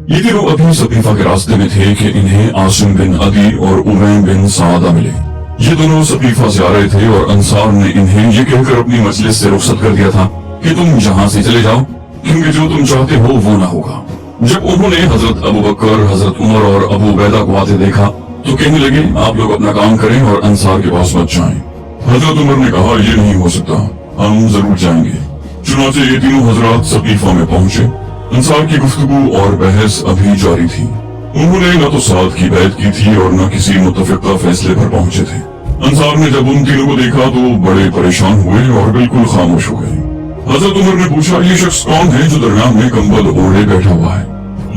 ये तीनों अभी सकीफा के रास्ते में थे कि इन्हें आसिम बिन अदी और उमैम बिन सादा मिले। ये दोनों सकीफा से आ रहे थे और अंसार ने इन्हें ये कहकर अपनी मजलिस से रुखसत कर दिया था कि तुम यहाँ से चले जाओ, क्योंकि जो तुम चाहते हो वो ना होगा। जब उन्होंने हजरत अबू बकर, हजरत उमर और अबू उबैदा को आते देखा तो कहने लगे, आप लोग अपना काम करें और अंसार के पास मत जाएं। हजरत उमर ने कहा, ये नहीं हो सकता, हम जरूर जाएंगे। चुनाचे ये तीनों हजरात सकीफा में पहुंचे। अंसार की गुफ्तगू और बहस अभी जारी थी। उन्होंने न तो साथ की बैत की थी और न किसी मुत्तफिका फैसले पर पहुंचे थे। अंसार ने जब उन तीनों को देखा तो बड़े परेशान हुए और बिल्कुल खामोश हो गए। हजरत उमर ने पूछा, ये शख्स कौन है जो दरमियान में कंबल ओढ़े बैठा हुआ है?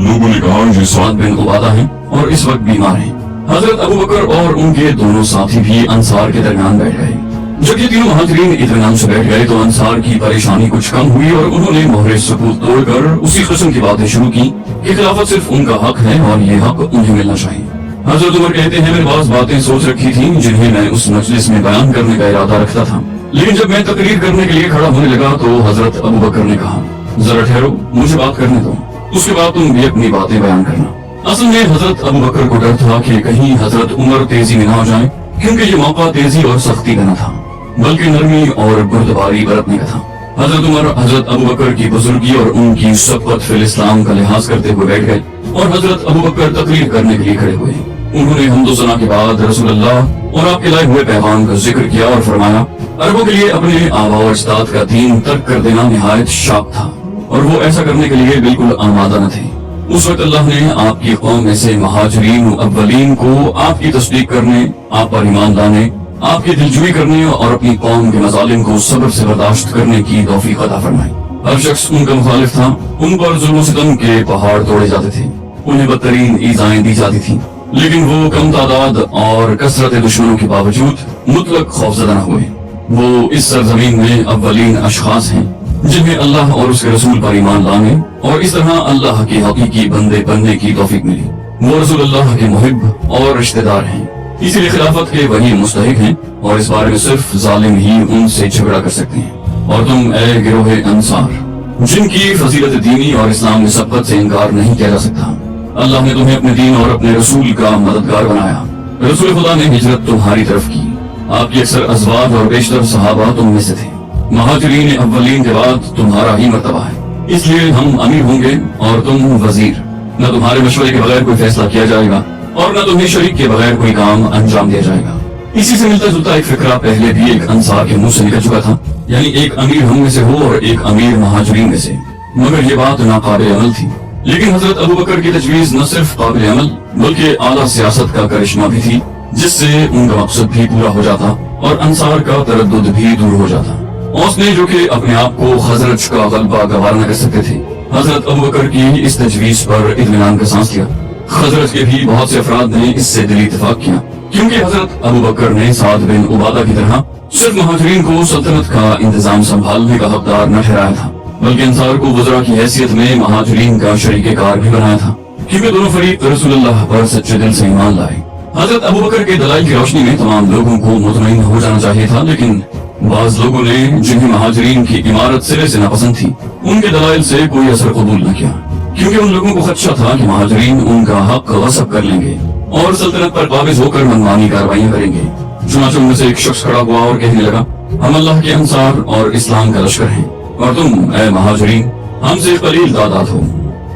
लोगों ने कहा, ये साद बिन उबादा है और इस वक्त बीमार है। हजरत अबू बकर और उनके दोनों साथी भी अंसार के दरमियान बैठ गए। जब ये तीनों मुहाजिरीन इत्मीनान से बैठ गए तो अंसार की परेशानी कुछ कम हुई और उन्होंने मोहरे सकूत तोड़कर उसी किस्म की बातें शुरू की कि खिलाफत सिर्फ उनका हक है और ये हक उन्हें मिलना चाहिए। हजरत उमर कहते हैं, मेरे पास बातें सोच रखी थी जिन्हें मैं उस मजलिस में बयान करने का इरादा रखता था, लेकिन जब मैं तकरीर करने के लिए खड़ा होने लगा तो हजरत अबू बकर ने कहा, जरा ठहरो, मुझे बात करने दो, उसके बाद तुम भी अपनी बातें बयान करना। असल में हजरत अबू बकर को डर था कि कहीं हजरत उमर तेजी में ना हो जाए, क्योंकि ये मौका तेजी और सख्ती का न था बल्कि नरमी और बुर्दबारी बरतने का था। हजरत उमर हजरत अबू बकर की बुजुर्गी और उनकी सबकत फिल इस्लाम का लिहाज करते हुए बैठ गए और हजरत अबू बकर तकरीर करने के लिए खड़े हुए। उन्होंने हम्दो सना के बाद रसूलुल्लाह और आपके लाए हुए पैगाम का जिक्र किया और फरमाया, अरबों के लिए अपने आबा और अजदाद का दीन तर्क कर देना निहायत शाक था और वो ऐसा करने के लिए बिल्कुल आमादा न थे। उस वक्त अल्लाह ने आपकी कौम में से महाजरीन अव्वलीन को आपकी तस्दीक करने, आप पर ईमान लाने, आपकी दिलजुई करने और अपनी कौम के मजालिम को सब्र से बर्दाश्त करने की तौफीक अता फरमाई। हर शख्स उनका मुखालिफ था, उन पर जुल्म सितम के पहाड़ तोड़े जाते थे, उन्हें बदतरीन ईज़ाएं दी जाती थी, लेकिन वो कम तादाद और कसरत दुश्मनों के बावजूद मुतलक खौफजदा न हुए। वो इस सरजमीन में अव्वलीन अशखास हैं जिन्हें अल्लाह और उसके रसूल पर ईमान लाने और इस तरह अल्लाह के हकीकी बंदे बनने की तौफीक मिली। वो रसूल अल्लाह के मुहिब और रिश्तेदार हैं, इसीलिए खिलाफत के वही मुस्तहिक हैं और इस बारे में सिर्फ जालिम ही उनसे झगड़ा कर सकते हैं। और तुम ए गिरोह अंसार, जिनकी फजीलत दीनी और इस्लाम में सबकत से इनकार नहीं किया जा सकता, अल्लाह ने तुम्हें अपने दीन और अपने रसूल का मददगार बनाया। रसूल खुदा ने हिजरत तुम्हारी तरफ की, आपकी अक्सर अज़वाज और बेशतर सहाबा तुम में से थे। महाजरीन अव्वलीन के बाद तुम्हारा ही मर्तबा है, इसलिए हम अमीर होंगे और तुम वजीर। न तुम्हारे मशवरे के बगैर कोई फैसला किया जाएगा और न तुम्हें शरीक के बगैर कोई काम अंजाम दिया जाएगा। इसी से मिलता जुलता एक फिक्रा पहले भी एक अंसार के मुंह से निकल चुका था, यानी एक अमीर हम में से हो और एक अमीर महाजरीन में से, मगर ये बात नाकाबिल अमल थी। लेकिन हजरत अबू बकर की तजवीज न सिर्फ काबिल अमल बल्कि आला सियासत का करिश्मा भी थी, जिससे उनका मकसद भी पूरा हो जाता और अंसार का तरद्दुद भी दूर हो जाता। औस ने जो कि अपने आप को खजरज का गलबा गवार न कर सकते थे, हजरत अबू बकर की इस तजवीज पर इत्मीनान का सांस लिया। खजरज के भी बहुत से अफराद ने इससे दिली इत्तेफाक किया, क्योंकि हजरत अबू बकर ने साद बिन उबादा की तरह सिर्फ महाजरीन को सल्तनत का इंतजाम संभालने का हकदार न ठहराया था, बल्कि अंसार को वज़रा की हैसियत में महाजरीन का शरीके कार भी बनाया था, क्योंकि दोनों फरीक रसूलुल्लाह पर सच्चे दिल से ईमान लाए। हजरत अबू बकर के दलाइल की रोशनी में तमाम लोगों को मुतमईन हो जाना चाहिए था, लेकिन बाज लोगों ने जिन्हें महाजरीन की इमारत सिरे से नापसंद थी, उनके दलाइल से कोई असर कबूल न किया, क्योंकि उन लोगों को खदशा था कि महाजरीन उनका हक गसब कर लेंगे और सल्तनत पर काबिज होकर मनमानी कार्रवाइयां करेंगे। चुनाचे उनमें से एक शख्स खड़ा हुआ और कहने लगा, हम अल्लाह के अंसार और इस्लाम का लश्कर हैं और तुम ए महाजरीन हमसे कलील तादाद हो,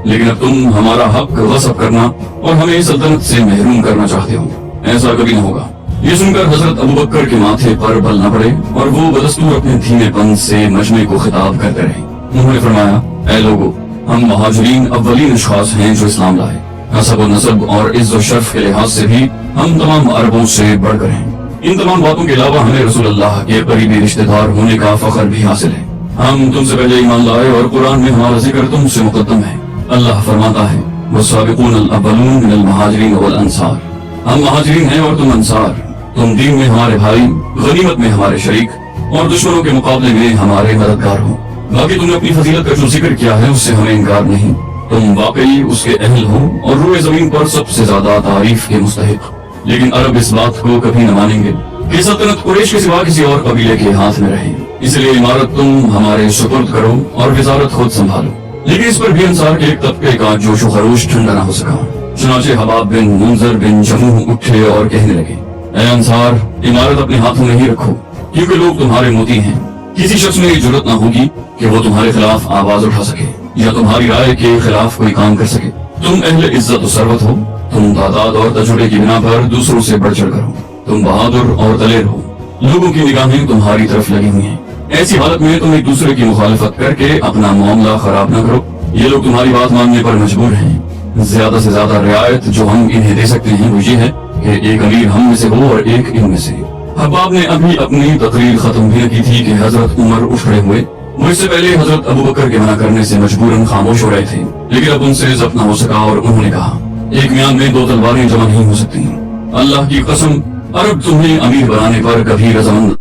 लेकिन अब तुम हमारा हक गसब करना और हमें सल्तनत से महरूम करना चाहते हो। ऐसा कभी न होगा। ये सुनकर हजरत अबू बकर के माथे पर बल न पड़े और वो बदस्तूर अपने धीमेपन से मजमे को खिताब करते रहे। उन्होंने फरमाया, ए लोगो, हम महाजरीन अव्वलीन अशखास हैं जो इस्लाम लाए। हसब और नसब और इज्जत शर्फ के लिहाज से भी हम तमाम अरबों से बढ़कर हैं। इन तमाम बातों के अलावा हमें रसूलुल्लाह के करीबी रिश्तेदार होने का फख्र भी हासिल है। हम तुमसे पहले ईमान लाए और कुरान में हमारा जिक्र तुमसे मुकद्दम है। अल्लाह फरमाता है, वस्साबिकूनल अव्वलून मिनल महाजिरीन वल अंसार, हम महाजिरीन हैं और तुम अंसार। तुम दीन में हमारे भाई, गनीमत में हमारे शरीक और दुश्मनों के मुकाबले में हमारे मददगार हो। बाकी तुमने अपनी फजीलत का जो जिक्र किया है उससे हमें इनकार नहीं। तुम वाकई उसके अहल हो और रूए जमीन पर सबसे ज्यादा तारीफ के मुस्तहिक। लेकिन अरब इस बात को कभी न मानेंगे कि सल्तनत कुरैश के सिवा किसी और कबीले के हाथ में रहे। इसलिए इमारत तुम हमारे सुपुर्द करो और वजारत खुद संभालो। لیکن اس پر بھی انصار کے ایک طبقے کا جوش و خروش ٹھنڈا نہ ہو سکا۔ چنانچہ حباب بن منذر بن جموح اٹھے اور کہنے لگے، اے انصار، عمارت اپنے ہاتھوں میں ہی رکھو، کیونکہ لوگ تمہارے موتی ہیں۔ کسی شخص میں یہ جرت نہ ہوگی کہ وہ تمہارے خلاف آواز اٹھا سکے یا تمہاری رائے کے خلاف کوئی کام کر سکے۔ تم اہل عزت و ثروت ہو، تم تعداد اور تجربے کی بنا پر دوسروں سے بڑھ چڑھ کر ہو، تم بہادر اور دلیر ہو، لوگوں کی نگاہیں تمہاری طرف لگی ہوئی ہیں۔ ایسی حالت میں تم ایک دوسرے کی مخالفت کر کے اپنا معاملہ خراب نہ کرو۔ یہ لوگ تمہاری بات ماننے پر مجبور ہیں۔ زیادہ سے زیادہ رعایت جو ہم انہیں دے سکتے ہیں وہ یہ ہے کہ ایک امیر ہم میں سے ہو اور ایک ان میں سے۔ حباب نے ابھی اپنی تقریر ختم بھی کی تھی کہ حضرت عمر اٹھ کھڑے ہوئے۔ وہ اس سے پہلے حضرت ابو بکر کے منع کرنے سے مجبوراً خاموش ہو رہے تھے، لیکن اب ان سے ضبط نہ ہو سکا اور انہوں نے کہا، ایک میان میں دو تلواریں جمع نہیں ہو سکتی۔ اللہ کی قسم، عرب تمہیں امیر بنانے پر کبھی رضامند